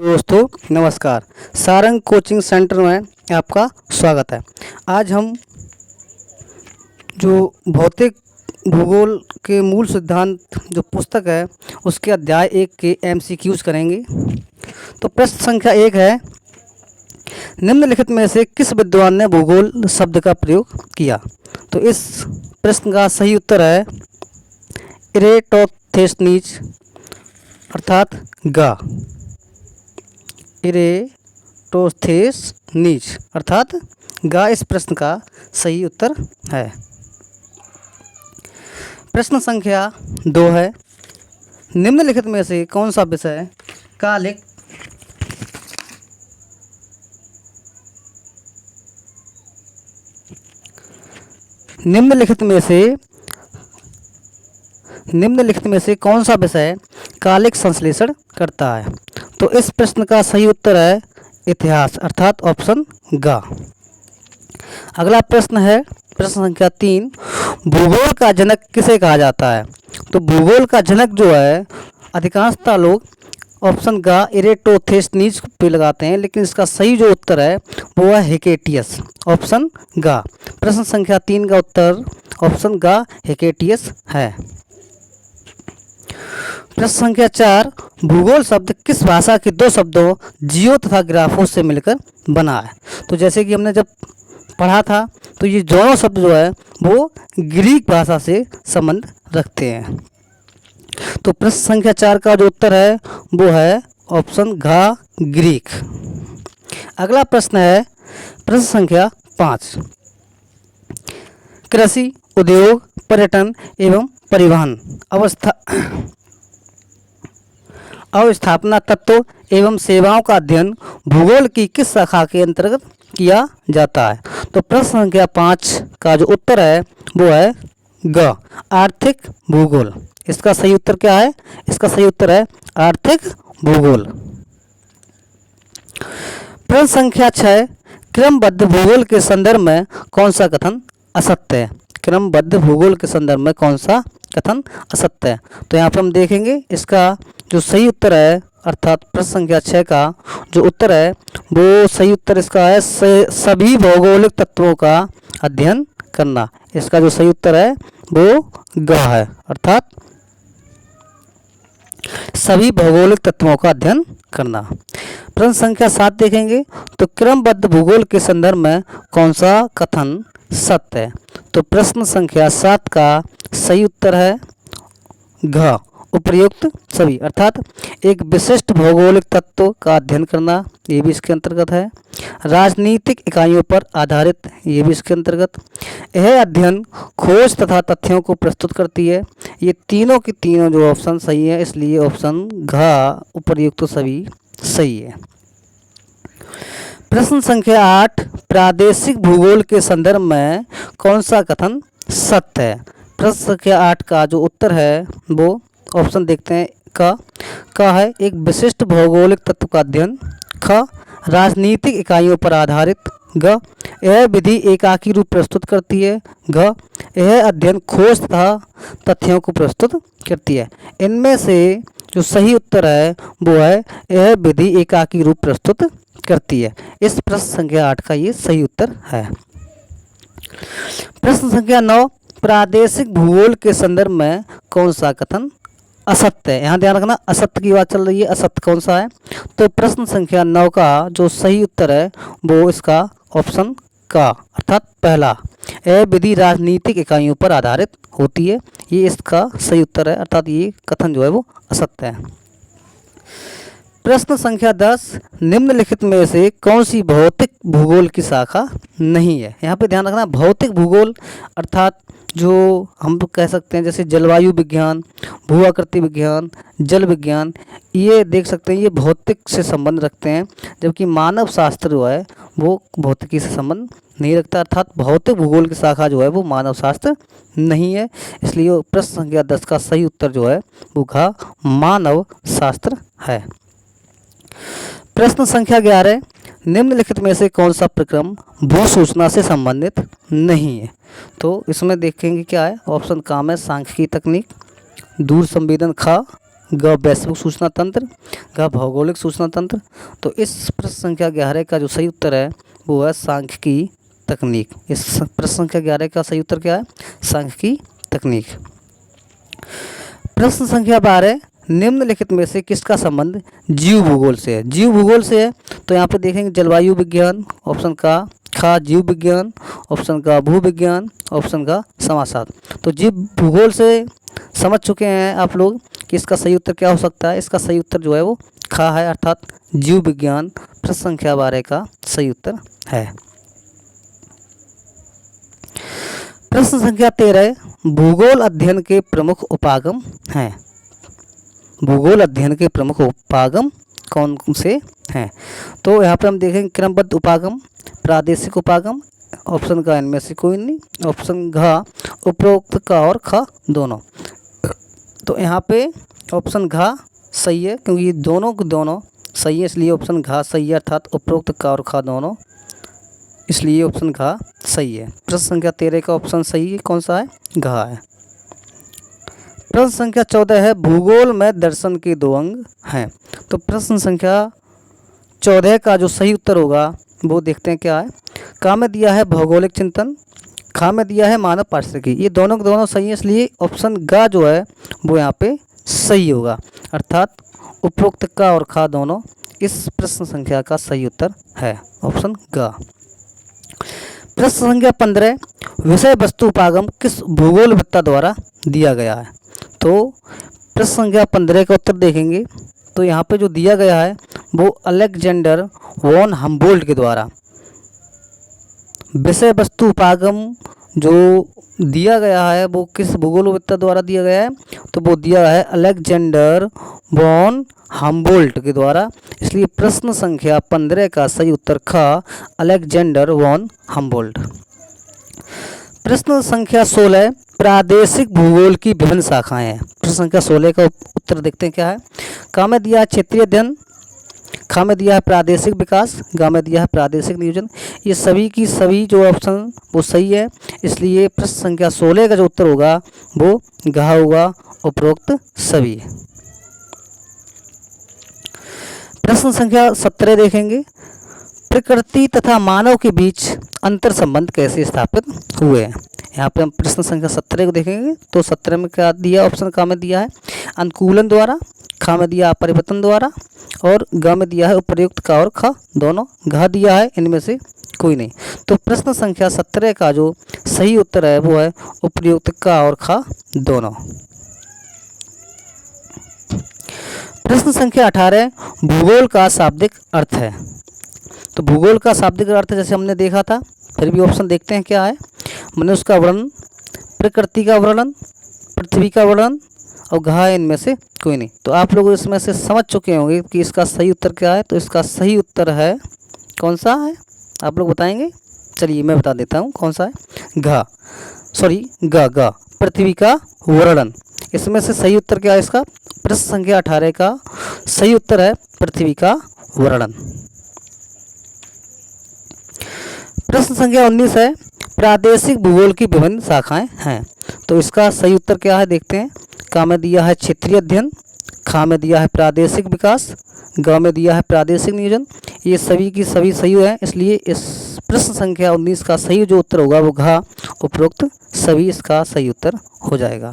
दोस्तों नमस्कार। Sarang coaching centre में आपका स्वागत है। आज हम जो भौतिक भूगोल के मूल सिद्धांत जो पुस्तक है उसके अध्याय 1 के एमसीक्यूज करेंगे। तो प्रश्न संख्या 1 है, निम्नलिखित में से किस विद्वान ने भूगोल शब्द का प्रयोग किया? तो इस प्रश्न का सही उत्तर है इरेटोथेस्नीज अर्थात गा। इरेटोथेस्नीज अर्थात गा इस प्रश्न का सही उत्तर है। प्रश्न संख्या 2 है, निम्नलिखित में से कौन सा विषय कालिक निम्नलिखित में से कौन सा विषय कालिक संश्लेषण करता है? तो इस प्रश्न का सही उत्तर है इतिहास अर्थात ऑप्शन गा। अगला प्रश्न है प्रश्न संख्या 3, भूगोल का जनक किसे कहा जाता है? तो भूगोल का जनक जो है अधिकांशतः लोग ऑप्शन गा इरेटोथेस्नीज पे लगाते हैं, लेकिन इसका सही जो उत्तर है वो है हेकेटियस ऑप्शन गा। प्रश्न संख्या 3 का उत्तर ऑप्शन गा हेकेटियस है। प्रश्न संख्या 4, भूगोल शब्द किस भाषा के दो शब्दों जियो तथा ग्राफों से मिलकर बना है? तो जैसे कि हमने जब पढ़ा था तो ये दोनों शब्द जो है वो ग्रीक भाषा से संबंध रखते हैं। तो प्रश्न संख्या 4 का जो उत्तर है वो है ऑप्शन घा ग्रीक। अगला प्रश्न है प्रश्न संख्या 5, कृषि, उद्योग, पर्यटन एवं परिवहन अवस्थापना तत्व एवं सेवाओं का अध्ययन भूगोल की किस शाखा के अंतर्गत किया जाता है? तो प्रश्न संख्या 5 का जो उत्तर है वो है ग आर्थिक भूगोल। इसका सही उत्तर क्या है? इसका सही उत्तर है आर्थिक भूगोल। प्रश्न संख्या 6, क्रमबद्ध भूगोल के संदर्भ में कौन सा कथन असत्य है? क्रमबद्ध भूगोल के संदर्भ में कौन सा कथन असत्य है? तो यहाँ पर हम देखेंगे इसका जो सही उत्तर है अर्थात प्रश्न संख्या 6 का जो उत्तर है वो सही उत्तर इसका है सभी भौगोलिक तत्वों का अध्ययन करना। इसका जो सही उत्तर है वो ग है अर्थात सभी भौगोलिक तत्वों का अध्ययन करना। प्रश्न संख्या 7 देखेंगे, तो क्रमबद्ध भूगोल के संदर्भ में कौन सा कथन सत्य है? तो प्रश्न संख्या 7 का सही उत्तर है घ उपर्युक्त सभी अर्थात एक विशिष्ट भौगोलिक तत्व का अध्ययन करना, ये भी इसके अंतर्गत है। राजनीतिक इकाइयों पर आधारित, ये भी इसके अंतर्गत। यह अध्ययन खोज तथा तथ्यों को प्रस्तुत करती है। ये तीनों की तीनों जो ऑप्शन सही है, इसलिए ऑप्शन घ उपर्युक्त सभी सही है। प्रश्न संख्या 8, प्रादेशिक भूगोल के संदर्भ में कौन सा कथन सत्य है? प्रश्न संख्या 8 का जो उत्तर है वो ऑप्शन देखते हैं का है एक विशिष्ट भौगोलिक तत्व का अध्ययन, ख राजनीतिक इकाइयों पर आधारित, ग यह विधि एकाकी रूप प्रस्तुत करती है, घ यह अध्ययन खोज तथा तथ्यों को प्रस्तुत करती है। इनमें से जो सही उत्तर है वो है यह विधि एकाकी रूप प्रस्तुत करती है। इस प्रश्न संख्या 8 का ये सही उत्तर है। प्रश्न संख्या 9, प्रादेशिक भूगोल के संदर्भ में कौन सा कथन असत्य है? यहाँ ध्यान रखना असत्य की बात चल रही है, असत्य कौन सा है? तो प्रश्न संख्या 9 का जो सही उत्तर है वो इसका ऑप्शन का अर्थात पहला, यह विधि राजनीतिक इकाइयों पर आधारित होती है, ये इसका सही उत्तर है अर्थात ये कथन जो है वो असत्य है। प्रश्न संख्या 10, निम्नलिखित में से कौन सी भौतिक भूगोल की शाखा नहीं है? यहाँ पे ध्यान रखना भौतिक भूगोल अर्थात जो हम कह सकते हैं जैसे जलवायु विज्ञान, भू आकृति विज्ञान, जल विज्ञान, ये देख सकते हैं ये भौतिक से संबंध रखते हैं, जबकि मानव शास्त्र जो है वो भौतिकी से संबंध नहीं रखता अर्थात भौतिक भूगोल की शाखा जो है वो मानव शास्त्र नहीं है। इसलिए प्रश्न संख्या 10 का सही उत्तर जो है वो घ मानव शास्त्र है। प्रश्न संख्या 11, निम्नलिखित में से कौन सा प्रक्रम भू सूचना से संबंधित नहीं है? तो इसमें देखेंगे क्या है, ऑप्शन काम है सांख्यिकी तकनीक, दूर संवेदन ख, ग वैश्विक सूचना तंत्र, घ भौगोलिक सूचना तंत्र। तो इस प्रश्न संख्या 11 का जो सही उत्तर है वो है सांख्यिकी तकनीक। इस प्रश्न संख्या 11 का सही उत्तर क्या है? सांख्यिकी तकनीक। प्रश्न संख्या 12, निम्नलिखित में से किसका संबंध जीव भूगोल से है? जीव भूगोल से है तो यहाँ पे देखेंगे जलवायु विज्ञान, ऑप्शन का खा जीव विज्ञान, ऑप्शन का भू विज्ञान, ऑप्शन का समाजशास्त्र। तो जीव भूगोल से समझ चुके हैं आप लोग कि इसका सही उत्तर क्या हो सकता है। इसका सही उत्तर जो है वो खा है, अर्थात जीव विज्ञान प्रश्न संख्या 12 का सही उत्तर है। प्रश्न संख्या 13, भूगोल अध्ययन के प्रमुख उपागम हैं। भूगोल अध्ययन के प्रमुख उपागम कौन से हैं? तो यहाँ पे हम देखेंगे क्रमबद्ध उपागम, प्रादेशिक उपागम, ऑप्शन का इनमें से कोई नहीं, ऑप्शन घ उपरोक्त का और ख दोनों। तो यहाँ पे ऑप्शन घ सही है क्योंकि ये दोनों सही है, इसलिए ऑप्शन घ सही है, अर्थात उपरोक्त का और ख दोनों, इसलिए ऑप्शन घ सही है। प्रश्न संख्या 13 का ऑप्शन सही है, कौन सा है? घ है। प्रश्न संख्या 14 है, भूगोल में दर्शन के 2 अंग हैं। तो प्रश्न संख्या 14 का जो सही उत्तर होगा वो देखते हैं क्या है। का में दिया है भौगोलिक चिंतन, खा में दिया है मानव पारिस्थितिकी। ये दोनों के दोनों सही है, इसलिए ऑप्शन ग जो है वो यहाँ पे सही होगा, अर्थात उपरोक्त का और खा दोनों इस प्रश्न संख्या का सही उत्तर है, ऑप्शन ग। प्रश्न संख्या 15, विषय वस्तु उपागम किस भूगोलवेत्ता द्वारा दिया गया है? तो प्रश्न संख्या 15 का उत्तर देखेंगे तो यहाँ पे जो दिया गया है वो अलेक्जेंडर वॉन हम्बोल्ट के द्वारा। विषय वस्तु उपागम जो दिया गया है वो किस भूगोलवेत्ता द्वारा दिया गया है? तो वो दिया है अलेक्जेंडर वॉन हम्बोल्ट के द्वारा, इसलिए प्रश्न संख्या 15 का सही उत्तर ख अलेक्जेंडर वॉन हम्बोल्ट। प्रश्न संख्या 16, प्रादेशिक भूगोल की विभिन्न शाखाएं हैं। प्रश्न संख्या 16 का उत्तर देखते हैं क्या है। का में दिया है क्षेत्रीय अध्ययन, खा में दिया है प्रादेशिक विकास, गा में दिया है प्रादेशिक नियोजन। ये सभी की सभी जो ऑप्शन वो सही है, इसलिए प्रश्न संख्या 16 का जो उत्तर होगा वो घ होगा, उपरोक्त सभी। प्रश्न संख्या 17 देखेंगे, प्रकृति तथा मानव के बीच अंतर संबंध कैसे स्थापित हुए हैं। यहाँ पे हम प्रश्न संख्या 17 को देखेंगे तो 17 में क्या दिया, ऑप्शन का में दिया है अनुकूलन द्वारा, खा में दिया परिवर्तन द्वारा और ग में दिया है उपर्युक्त का और ख दोनों, घ दिया है इनमें से कोई नहीं। तो प्रश्न संख्या 17 का जो सही उत्तर है वो है उपर्युक्त का और ख दोनों। प्रश्न संख्या 18, भूगोल का शाब्दिक अर्थ है। तो भूगोल का शाब्दिक अर्थ जैसे हमने देखा था, फिर भी ऑप्शन देखते हैं क्या है। मनुष्य का वर्णन, प्रकृति का वर्णन, पृथ्वी का वर्णन और घ इनमें से कोई नहीं। तो आप लोग इसमें से समझ चुके होंगे कि इसका सही उत्तर क्या है। तो इसका सही उत्तर है कौन सा है, आप लोग बताएंगे? चलिए मैं बता देता हूँ कौन सा है। ग पृथ्वी का वर्णन। इसमें से सही उत्तर क्या है इसका? प्रश्न संख्या 18 का सही उत्तर है पृथ्वी का वर्णन। प्रश्न संख्या 19 है, प्रादेशिक भूगोल की विभिन्न शाखाएं हैं। तो इसका सही उत्तर क्या है देखते हैं। का में दिया है क्षेत्रीय अध्ययन, खा में दिया है प्रादेशिक विकास, ग में दिया है प्रादेशिक नियोजन। ये सभी की सभी सही है, इसलिए इस प्रश्न संख्या 19 का सही जो उत्तर होगा वो घ उपरोक्त सभी इसका सही उत्तर हो जाएगा।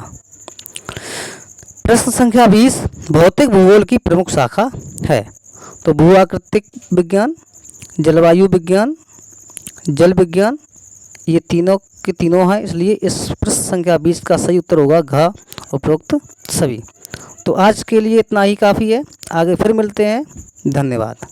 प्रश्न संख्या 20, भौतिक भूगोल की प्रमुख शाखा है। तो भू आकृतिक विज्ञान, जलवायु विज्ञान, जल विज्ञान, ये तीनों के तीनों हैं, इसलिए इस प्रश्न संख्या 20 का सही उत्तर होगा घ उपरोक्त सभी। तो आज के लिए इतना ही काफ़ी है, आगे फिर मिलते हैं। धन्यवाद।